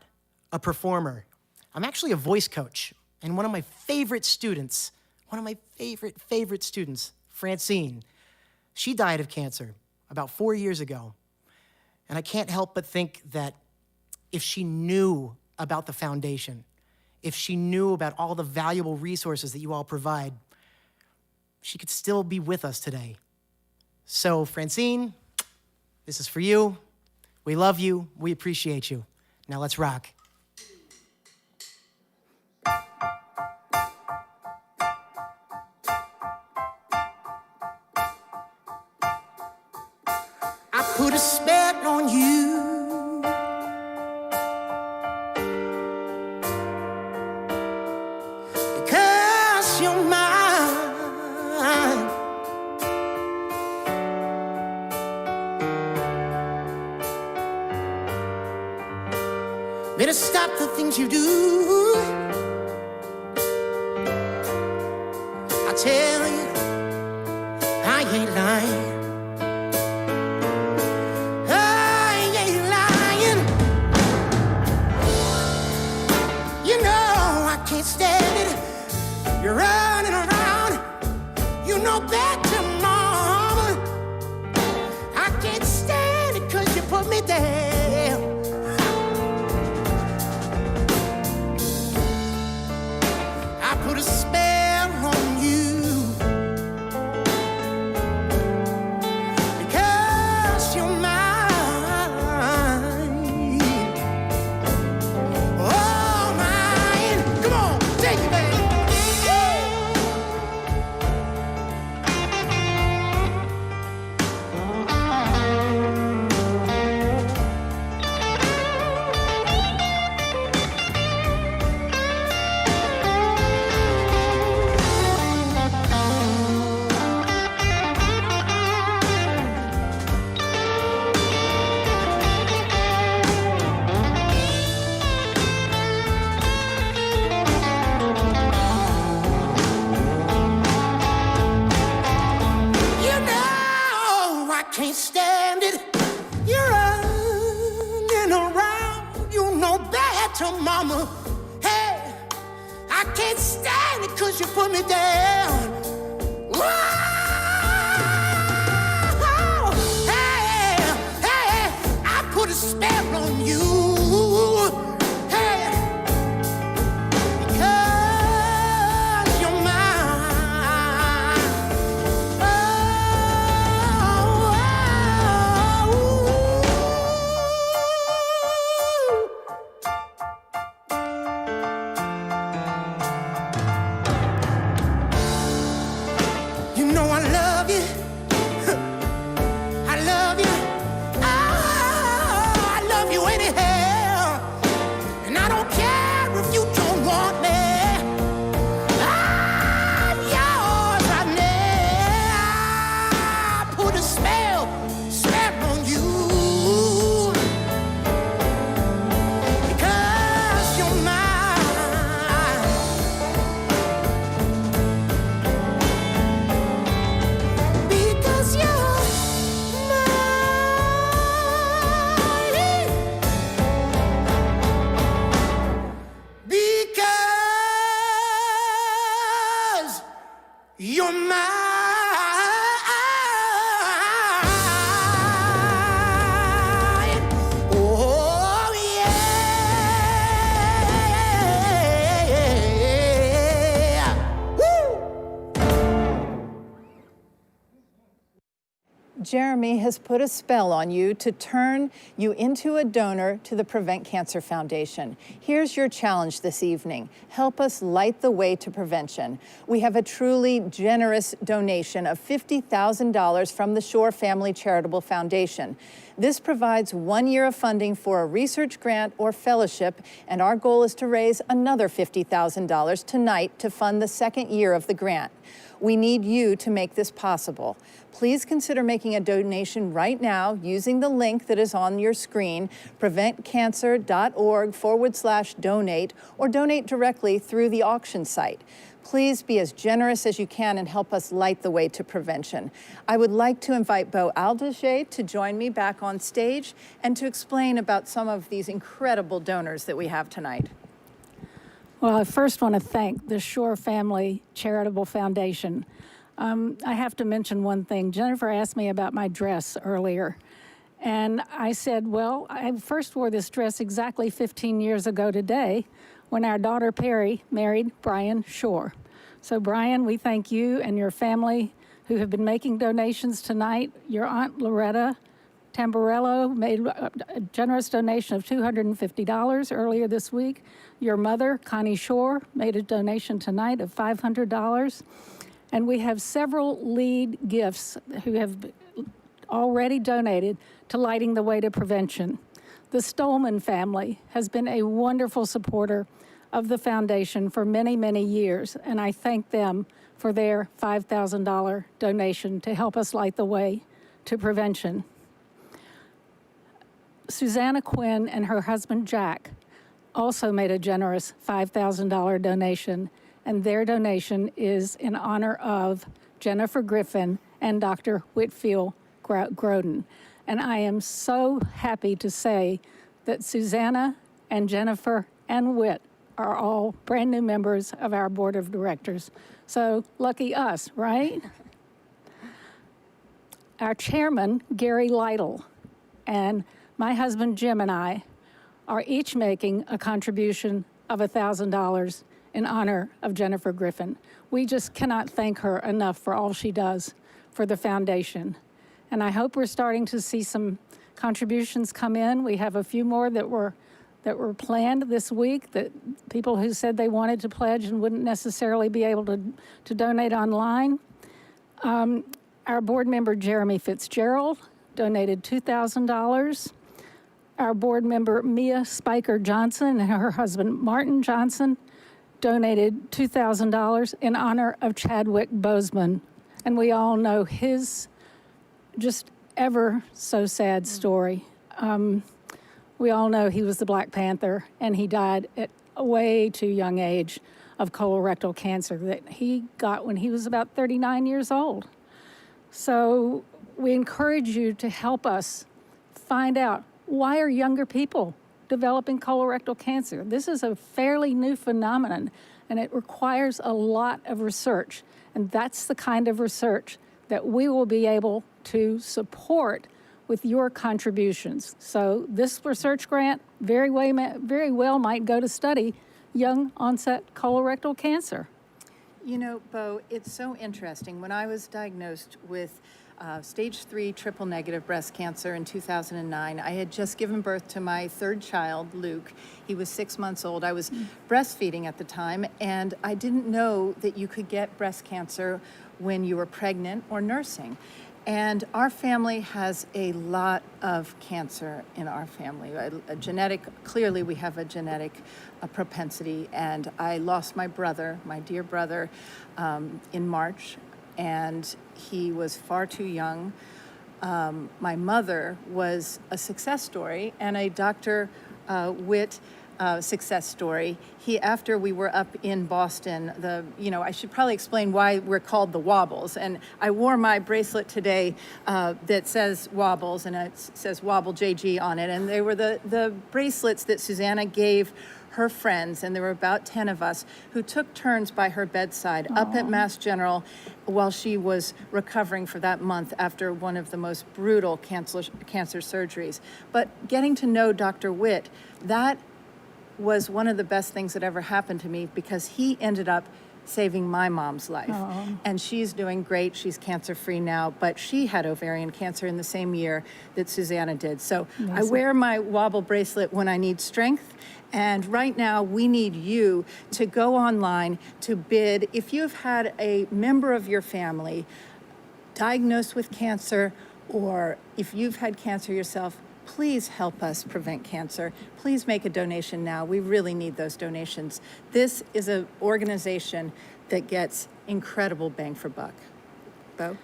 a performer, I'm actually a voice coach, and one of my favorite students, Francine, she died of cancer about 4 years ago. And I can't help but think that if she knew about the foundation, if she knew about all the valuable resources that you all provide, she could still be with us today. So Francine, this is for you. We love you, we appreciate you. Now let's rock. Put a spell on you. Because you're mine. Better stop the things you do. I tell you, I ain't lying. Stand it, you're running around, you know better, mama. I can't stand it 'cause you put me down. I put a spell on you because you're mine. Can't stand it. You're running around. You know better, mama. Hey, I I can't stand it 'cause you put me down. Whoa! Hey, hey, I put a spell on you. Hey, because you're mine. You know I love you. I love you. I love you anyhow. And I don't care if you don't want me. I'm yours right now. I put a spell on you. Because you're mine. Because you're because you're mine. Oh, yeah. Woo! Jeremy has put a spell on you to turn you into a donor to the Prevent Cancer Foundation. Here's your challenge this evening. Help us light the way to prevention. We have a truly generous donation of $50,000 from the Shore Family Charitable Foundation. This provides 1 year of funding for a research grant or fellowship, and our goal is to raise another $50,000 tonight to fund the second year of the grant. We need you to make this possible. Please consider making a donation right now using the link that is on your screen, preventcancer.org/donate, or donate directly through the auction site. Please be as generous as you can and help us light the way to prevention. I would like to invite Bo Aldershay to join me back on stage and to explain about some of these incredible donors that we have tonight. Well, I first want to thank the Shore Family Charitable Foundation. I have to mention one thing. Jennifer asked me about my dress earlier. And I said, well, I first wore this dress exactly 15 years ago today when our daughter Perry married Brian Shore. So Brian, we thank you and your family who have been making donations tonight. Your Aunt Loretta Tamburello made a generous donation of $250 earlier this week. Your mother, Connie Shore, made a donation tonight of $500. And we have several lead gifts who have already donated to lighting the way to prevention. The Stolman family has been a wonderful supporter of the foundation for many, many years, and I thank them for their $5,000 donation to help us light the way to prevention. Susanna Quinn and her husband Jack also made a generous $5,000 donation, and their donation is in honor of Jennifer Griffin and Dr. Whitfield Groden. And I am so happy to say that Susanna and Jennifer and Whit are all brand new members of our board of directors. So lucky us, right? Our chairman, Gary Lytle, and my husband Jim and I are each making a contribution of $1,000 in honor of Jennifer Griffin. We just cannot thank her enough for all she does for the foundation. And I hope we're starting to see some contributions come in. We have a few more that were planned this week, that people who said they wanted to pledge and wouldn't necessarily be able to donate online. Our board member, Jeremy Fitzgerald, donated $2,000. Our board member, Mia Spiker Johnson, and her husband, Martin Johnson, donated $2,000 in honor of Chadwick Boseman. And we all know his just ever so sad story. We all know he was the Black Panther, and he died at a way too young age of colorectal cancer that he got when he was about 39 years old. So we encourage you to help us find out, why are younger people developing colorectal cancer? This is a fairly new phenomenon, and it requires a lot of research. And that's the kind of research that we will be able to support with your contributions. So this research grant very well might go to study young onset colorectal cancer. You know, Bo, it's so interesting. When I was diagnosed with stage 3 triple negative breast cancer in 2009, I had just given birth to my third child, Luke. He was 6 months old. I was breastfeeding at the time, and I didn't know that you could get breast cancer when you were pregnant or nursing. And our family has a lot of cancer in our family. Clearly we have a genetic propensity. And I lost my brother, my dear brother, in March, and he was far too young. My mother was a success story and a Dr. Witt success story. After we were up in Boston, I should probably explain why we're called the Wobbles. And I wore my bracelet today that says Wobbles, and it says Wobble JG on it. And they were the bracelets that Susanna gave her friends, and there were about 10 of us who took turns by her bedside up at Mass General while she was recovering for that month after one of the most brutal cancer surgeries. But getting to know Dr. Witt, that was one of the best things that ever happened to me, because he ended up saving my mom's life. And she's doing great. She's cancer-free now, but she had ovarian cancer in the same year that Susanna did. So I wear my Wobble bracelet when I need strength. And right now, we need you to go online to bid. If you've had a member of your family diagnosed with cancer, or if you've had cancer yourself, please help us prevent cancer. Please make a donation now. We really need those donations. This is an organization that gets incredible bang for buck. Bo?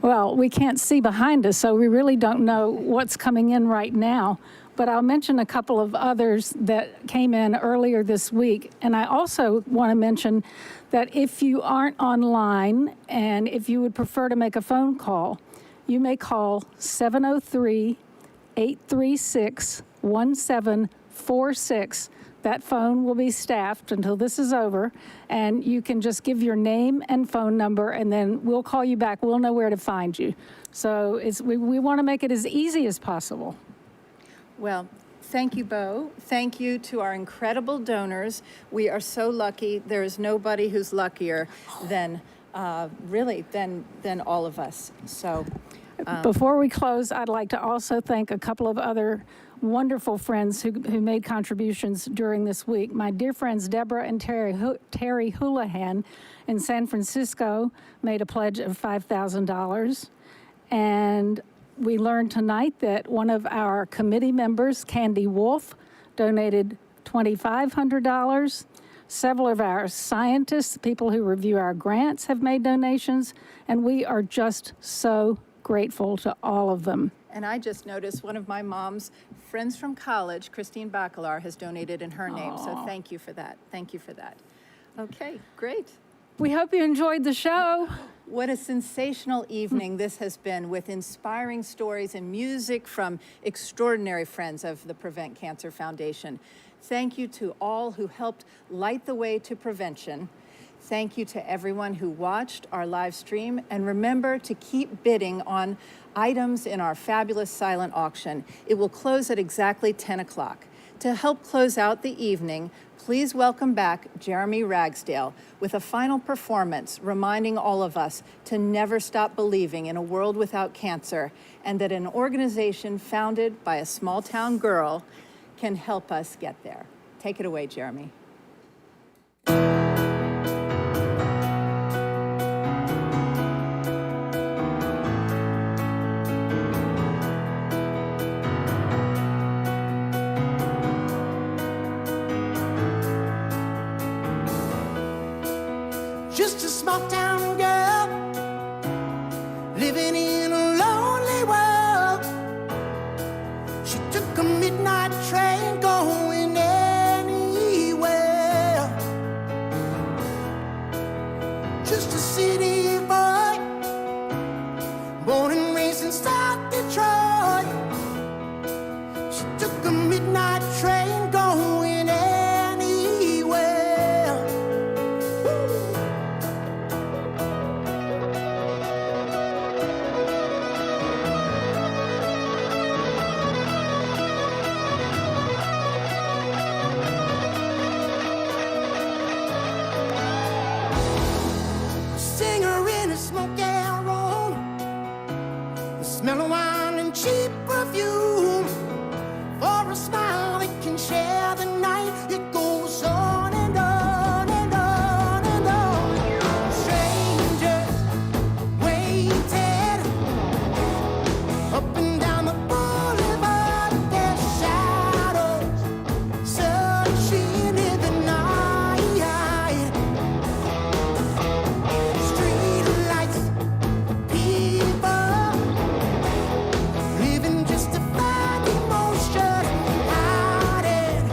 Well, we can't see behind us, so we really don't know what's coming in right now. But I'll mention a couple of others that came in earlier this week. And I also want to mention that if you aren't online and if you would prefer to make a phone call, you may call 703-836-1746. That phone will be staffed until this is over, and you can just give your name and phone number, and then we'll call you back. We'll know where to find you. So we want to make it as easy as possible. Well, thank you, Bo. Thank you to our incredible donors. We are so lucky. There is nobody who's luckier than all of us. So before we close, I'd like to also thank a couple of other wonderful friends who made contributions during this week. My dear friends Deborah and Terry Houlihan in San Francisco made a pledge of $5,000. And we learned tonight that one of our committee members, Candy Wolf, donated $2,500. Several of our scientists, people who review our grants, have made donations, and we are just so grateful to all of them. And I just noticed one of my mom's friends from college, Christine Bacalar, has donated in her name. So thank you for that. Thank you for that. Okay, great. We hope you enjoyed the show. What a sensational evening this has been, with inspiring stories and music from extraordinary friends of the Prevent Cancer Foundation. Thank you to all who helped light the way to prevention. Thank you to everyone who watched our live stream. And remember to keep bidding on items in our fabulous silent auction. It will close at exactly 10 o'clock. To help close out the evening, please welcome back Jeremy Ragsdale with a final performance reminding all of us to never stop believing in a world without cancer, and that an organization founded by a small town girl can help us get there. Take it away, Jeremy. Just a small town girl living in a lonely world. She took a midnight train going anywhere. Just a city boy, born and raised in South Detroit. She took a midnight train going anywhere. Smell of wine and cheap perfume. For a smile that can share the night. It goes on and on and on and on. Strangers waited up and down the boulevard. Their shadows searching in the night. Street lights, people living just to find emotion, hiding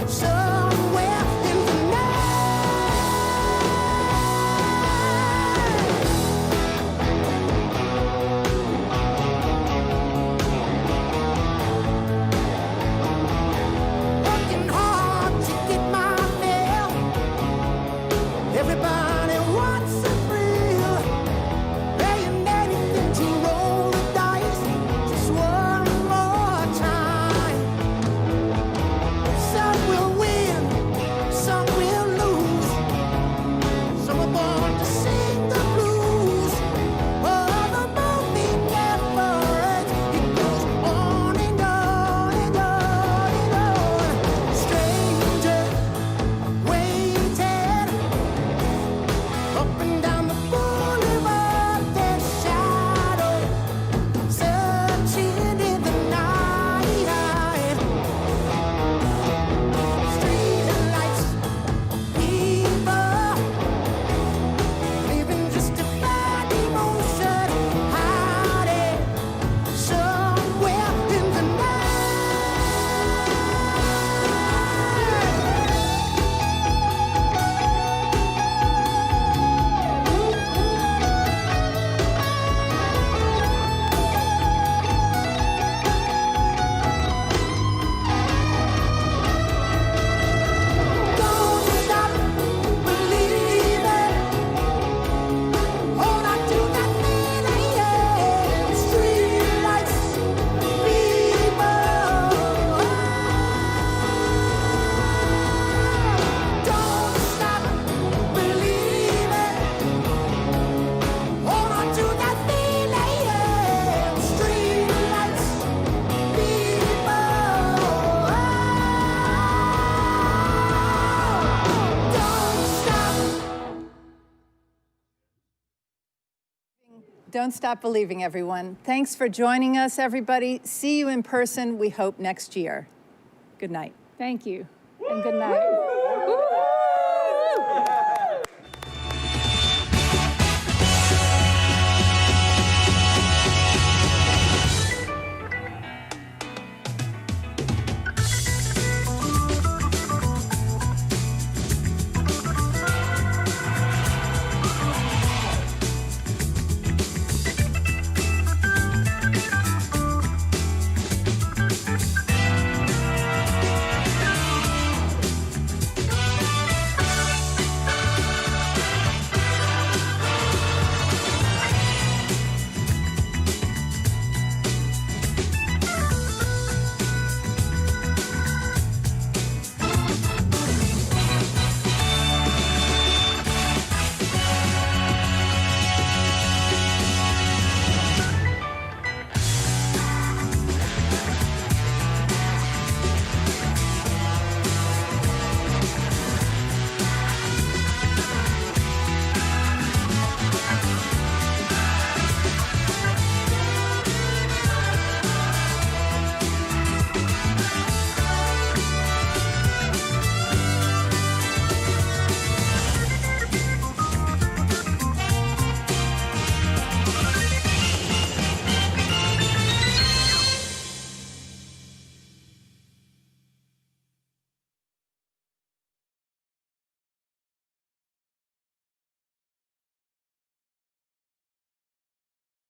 somewhere in the night. Working hard to get my fill. Everybody wants a thrill. Paying anything to roll the dice just one more time. Some will win, some will lose. Some are born to sing the blues. Oh, the movie never ends. It goes on and on and on and on. Stranger waited up and down the boulevard. Their shadow searching in the night. Street lights, people living just to find emotion, hiding somewhere in the Don't stop believing. Hold on to that feeling, yeah. Street lights, people. Don't stop believing. Hold on to that feeling, yeah. Street lights, people. Don't stop believing, everyone. Thanks for joining us, everybody. See you in person, we hope, next year. Good night. Thank you, and good night.